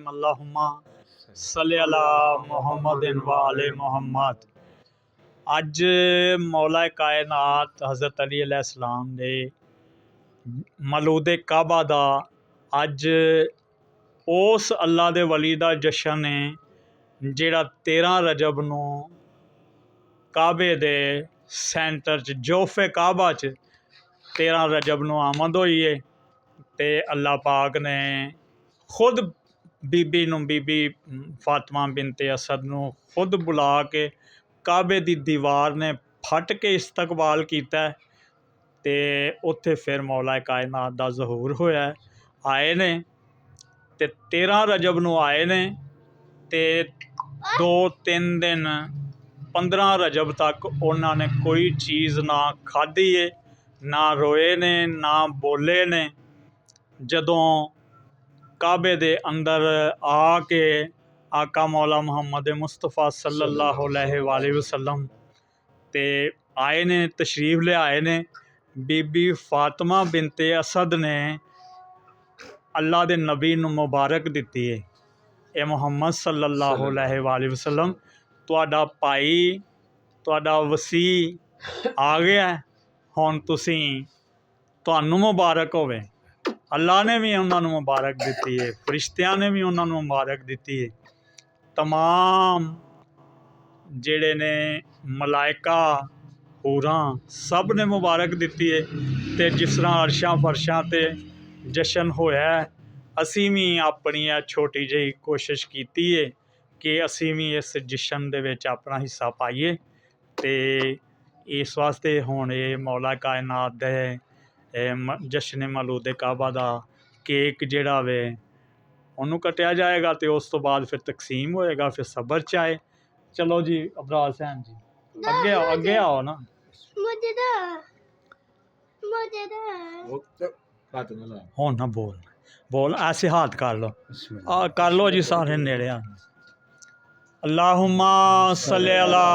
अल्लाहुम्मा सल्ली अला मुहम्मदिन व आले मुहम्मद। अज मौला कायनात हज़रत अली अलैहिस्सलाम ने मलूदे काबा दा अज उस अल्लाह दे वली दा जशन है जिहड़ा 13 रजब नूं काबे दे सेंटर च जोफे काबा च 13 रजब नूं आमद होई है। ते अल्लाह पाक ने खुद बीबी फातिमा बिनते असद नूं खुद बुला के काबे दी दीवार ने फट के इस्तकबाल किया। ते उत्थे फिर मौला कायनात दा ज़हूर होया। आए ने ते 13 रजब नूं आए ने ते 2-3 दिन 15 रजब तक उन्होंने कोई चीज़ ना खाधी है, ना रोए ने, ना बोले ने। जदों काबे दे अंदर आके आका मौला मुहम्मद मुस्तफ़ा सल्लल्लाहु अलैहि वसल्लम ते आए ने, तशरीफ़ ले आए ने। बीबी फातिमा बिनते असद ने अल्लाह दे नबी नूं मुबारक दिती है, ए मुहम्मद सल्लल्लाहु अलैहि वसल्लम तुहाडा भाई तुहाडा वसी आ गया, हुण तुसीं तुहानूं मुबारक होवे। अल्लाह ने भी उन्होंने मुबारक दी है, फरिश्तियां ने भी उन्होंने मुबारक दी है, तमाम जेड़े ने मलाइका हूरां सब ने मुबारक दी है। तो जिस तरह अरशां फरशां ते जशन होया, असी भी अपनी छोटी जी कोशिश की है कि असी भी इस जशन दे विच अपना हिस्सा पाइए। तो इस वास्ते हुण ये मौला कायनात दे जश्न मलूदे काबा दा केक जिहड़ा वे उन्होंने कटिया जाएगा। तो उस तो बाद फिर तकसीम होएगा, फिर सबर च आए। चलो जी अबरार सैन जी अगे आओ ना। हुण ना बोल ऐसे हाथ कर लो जी सारे नेड़े। अल्लाहुम्मा सल्ली अला